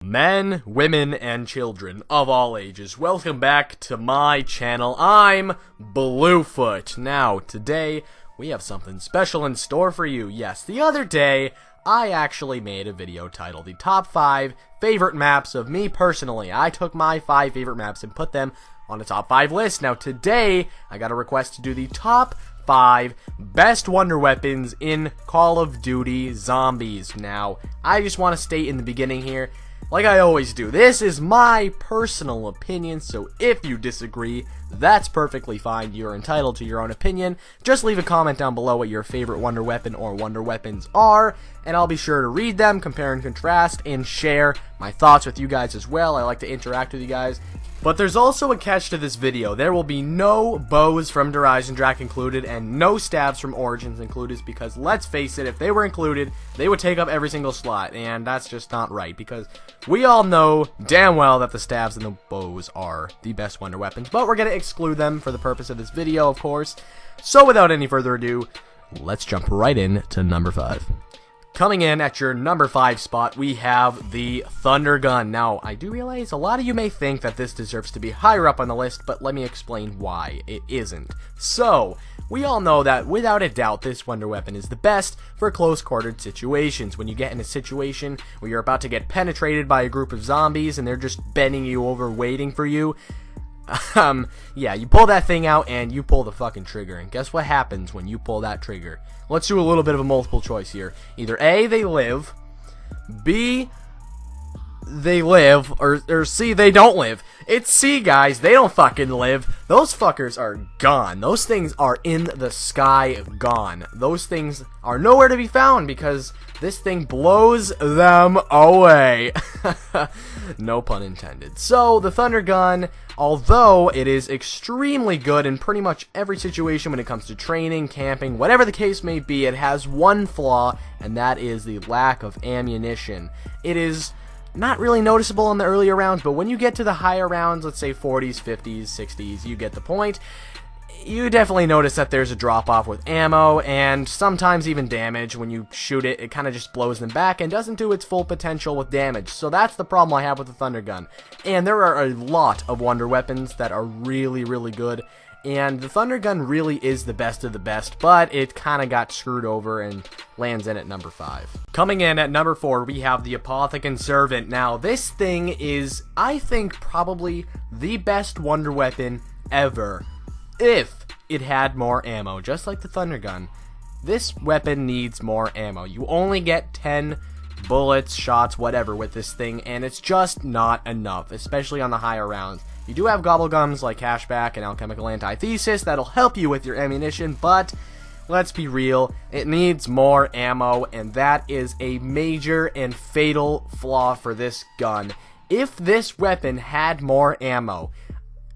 Men, women, and children of all ages, welcome back to my channel. I'm Bluefoot. Now, today, we have something special in store for you. Yes, the other day, I actually made a video titled The Top 5 Favorite Maps of Me Personally. I took my 5 favorite maps and put them on a top 5 list. Now, today, I got a request to do the top 5 best wonder weapons in Call of Duty Zombies. Now, I just want to state in the beginning here, like I always do, this is my personal opinion, so if you disagree, that's perfectly fine. You're entitled to your own opinion. Just leave a comment down below what your favorite wonder weapon or wonder weapons are, and I'll be sure to read them, compare and contrast, and share my thoughts with you guys as well. I like to interact with you guys. But there's also a catch to this video. There will be no bows from Horizon Drac included and no stabs from Origins included, because let's face it, if they were included, they would take up every single slot, and that's just not right, because we all know damn well that the stabs and the bows are the best wonder weapons, but we're going to exclude them for the purpose of this video, of course. So without any further ado, let's jump right in to number 5. Coming in at your number 5 spot, we have the ThunderGun. Now, I do realize a lot of you may think that this deserves to be higher up on the list, but let me explain why it isn't. So, we all know that without a doubt, this wonder weapon is the best for close-quartered situations. When you get in a situation where you're about to get penetrated by a group of zombies and they're just bending you over waiting for you, yeah, you pull that thing out and you pull the fucking trigger, and guess what happens when you pull that trigger? Let's do a little bit of a multiple choice here. Either A, they live, B, they live, or C, they don't live. It's C, guys. They don't fucking live. Those fuckers are gone. Those things are in the sky gone. Those things are nowhere to be found because this thing blows them away. No pun intended. So, the ThunderGun, although it is extremely good in pretty much every situation when it comes to training, camping, whatever the case may be, it has one flaw, and that is the lack of ammunition. It is not really noticeable in the earlier rounds, but when you get to the higher rounds, let's say 40s, 50s, 60s, you get the point. You definitely notice that there's a drop-off with ammo, and sometimes even damage. When you shoot it, it kind of just blows them back and doesn't do its full potential with damage. So that's the problem I have with the ThunderGun. And there are a lot of wonder weapons that are really, really good, and the ThunderGun really is the best of the best, but it kind of got screwed over and lands in at number 5. Coming in at number 4, we have the Apothicon Servant. Now, this thing is, I think, probably the best wonder weapon ever, if it had more ammo, just like the ThunderGun. This weapon needs more ammo. You only get 10 bullets, shots, whatever with this thing, and it's just not enough, especially on the higher rounds. You do have gobblegums like Cashback and Alchemical Antithesis that'll help you with your ammunition, but let's be real, it needs more ammo, and that is a major and fatal flaw for this gun. If this weapon had more ammo,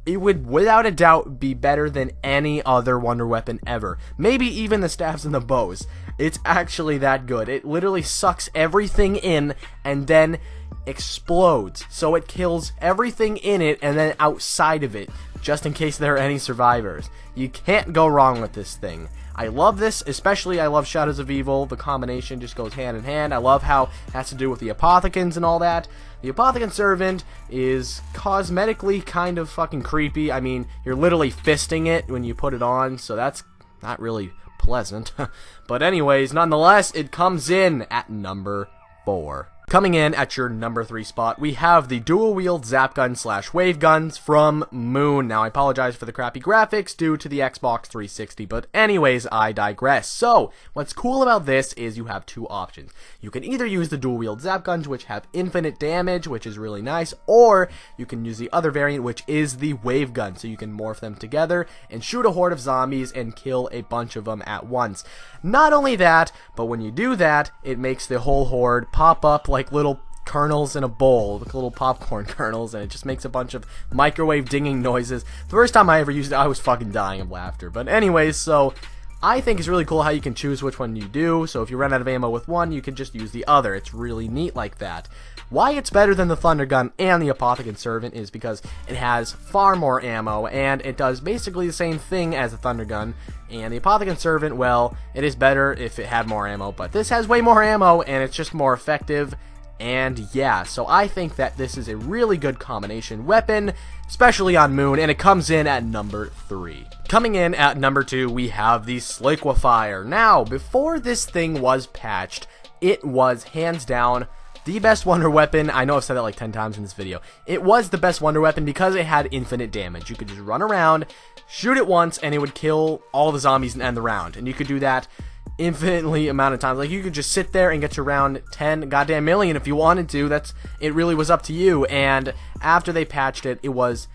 it would without a doubt be better than any other wonder weapon ever. Maybe even the stabs and the bows. It's actually that good. It literally sucks everything in and then explodes. So it kills everything in it and then outside of it, just in case there are any survivors. You can't go wrong with this thing. I love this, especially I love Shadows of Evil. The combination just goes hand in hand. I love how it has to do with the Apothicons and all that. The Apothicon Servant is cosmetically kind of fucking creepy. I mean, you're literally fisting it when you put it on, so that's not really pleasant. But anyways, nonetheless, it comes in at number 4. Coming in at your number 3 spot, we have the dual-wield Zap Gun / Wave Guns from Moon. Now, I apologize for the crappy graphics due to the Xbox 360, but anyways, I digress. So, what's cool about this is you have 2 options. You can either use the dual-wield Zap Guns, which have infinite damage, which is really nice, or you can use the other variant, which is the Wave Gun, so you can morph them together and shoot a horde of zombies and kill a bunch of them at once. Not only that, but when you do that, it makes the whole horde pop up like little kernels in a bowl, like little popcorn kernels, and it just makes a bunch of microwave dinging noises. The first time I ever used it, I was fucking dying of laughter. But anyways, so I think it's really cool how you can choose which one you do. So if you run out of ammo with one, you can just use the other. It's really neat like that. Why it's better than the ThunderGun and the Apothicon Servant is because it has far more ammo, and it does basically the same thing as the ThunderGun. And the Apothicon Servant, well, it is better if it had more ammo, but this has way more ammo, and it's just more effective. And yeah, so I think that this is a really good combination weapon, especially on Moon, and it comes in at number 3. Coming in at number 2, we have the Sliquifier. Now, before this thing was patched, it was hands down the best wonder weapon. I know I've said that like 10 times in this video. It was the best wonder weapon because it had infinite damage. You could just run around, shoot it once, and it would kill all the zombies and end the round. And you could do that infinitely amount of times. Like, you could just sit there and get to round 10 goddamn million if you wanted to. It really was up to you. And after they patched it, it was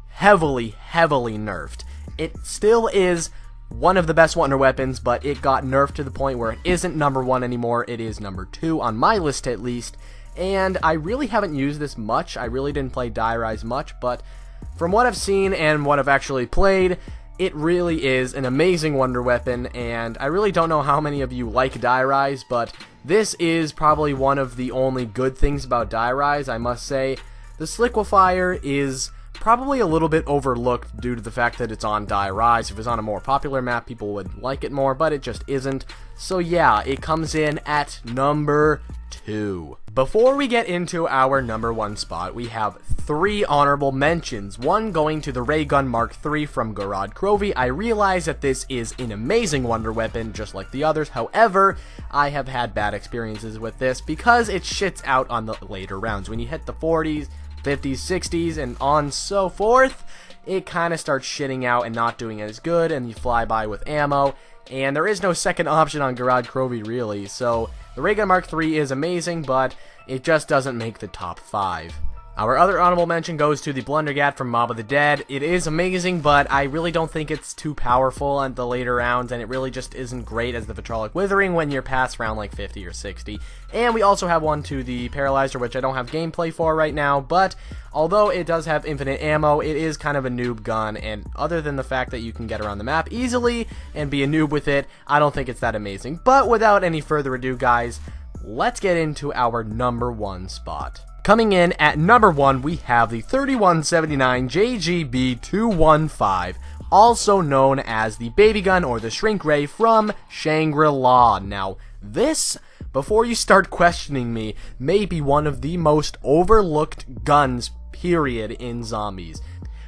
heavily nerfed. It still is one of the best wonder weapons, but it got nerfed to the point where it isn't number 1 anymore. It is number 2 on my list at least. And I really haven't used this much. I really didn't play Die Rise much, but from what I've seen and what I've actually played, it really is an amazing wonder weapon, and I really don't know how many of you like Die Rise, but this is probably one of the only good things about Die Rise, I must say. The Sliquifier is probably a little bit overlooked due to the fact that it's on Die Rise. If it was on a more popular map, people would like it more, but it just isn't. So yeah, it comes in at number 2. Before we get into our number 1 spot, we have 3 honorable mentions. One going to the Ray Gun Mark III from Gorod Krovi. I realize that this is an amazing wonder weapon, just like the others. However, I have had bad experiences with this because it shits out on the later rounds. When you hit the 40s, 50s, 60s, and on so forth, it kind of starts shitting out and not doing as good, and you fly by with ammo. And there is no second option on Gorod Krovi, really. So the Ray Gun Mark III is amazing, but it just doesn't make the top 5. Our other honorable mention goes to the Blundergat from Mob of the Dead. It is amazing, but I really don't think it's too powerful on the later rounds, and it really just isn't great as the Vitrolic Withering when you're past round like 50 or 60. And we also have one to the Paralyzer, which I don't have gameplay for right now, but although it does have infinite ammo, it is kind of a noob gun, and other than the fact that you can get around the map easily and be a noob with it, I don't think it's that amazing. But without any further ado, guys, let's get into our number 1 spot. Coming in at number 1, we have the 3179 JGB215, also known as the Baby Gun or the Shrink Ray from Shangri-La. Now, this, before you start questioning me, may be one of the most overlooked guns, period, in zombies.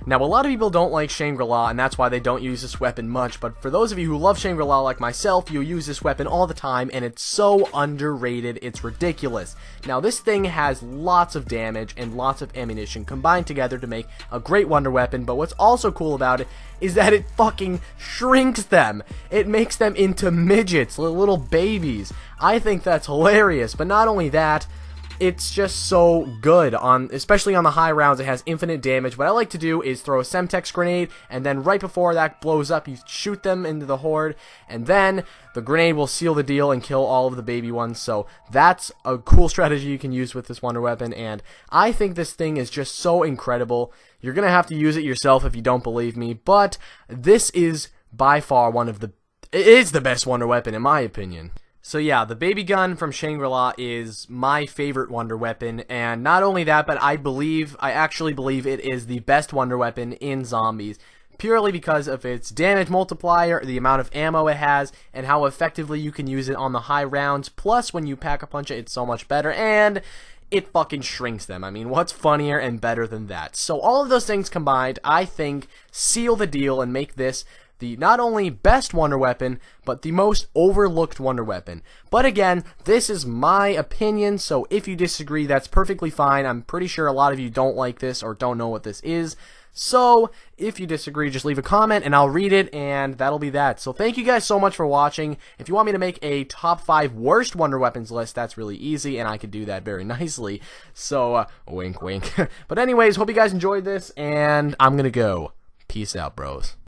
Now, a lot of people don't like Shangri-La, and that's why they don't use this weapon much, but for those of you who love Shangri-La like myself, you use this weapon all the time, and it's so underrated, it's ridiculous. Now, this thing has lots of damage and lots of ammunition combined together to make a great wonder weapon, but what's also cool about it is that it fucking shrinks them. It makes them into midgets, little babies. I think that's hilarious, but not only that, it's just so good, especially on the high rounds. It has infinite damage. What I like to do is throw a Semtex grenade, and then right before that blows up, you shoot them into the horde, and then the grenade will seal the deal and kill all of the baby ones. So that's a cool strategy you can use with this wonder weapon, and I think this thing is just so incredible. You're gonna have to use it yourself if you don't believe me, but this is by far it is the best wonder weapon in my opinion. So yeah, the Baby Gun from Shangri-La is my favorite wonder weapon, and not only that, but I actually believe it is the best wonder weapon in zombies, purely because of its damage multiplier, the amount of ammo it has, and how effectively you can use it on the high rounds. Plus, when you pack a punch it's so much better, and it fucking shrinks them. I mean, what's funnier and better than that? So all of those things combined, I think, seal the deal and make this the not only best wonder weapon, but the most overlooked wonder weapon. But again, this is my opinion, so if you disagree, that's perfectly fine. I'm pretty sure a lot of you don't like this or don't know what this is. So, if you disagree, just leave a comment and I'll read it, and that'll be that. So thank you guys so much for watching. If you want me to make a top 5 worst wonder weapons list, that's really easy, and I could do that very nicely. So, wink wink. But anyways, hope you guys enjoyed this, and I'm gonna go. Peace out, bros.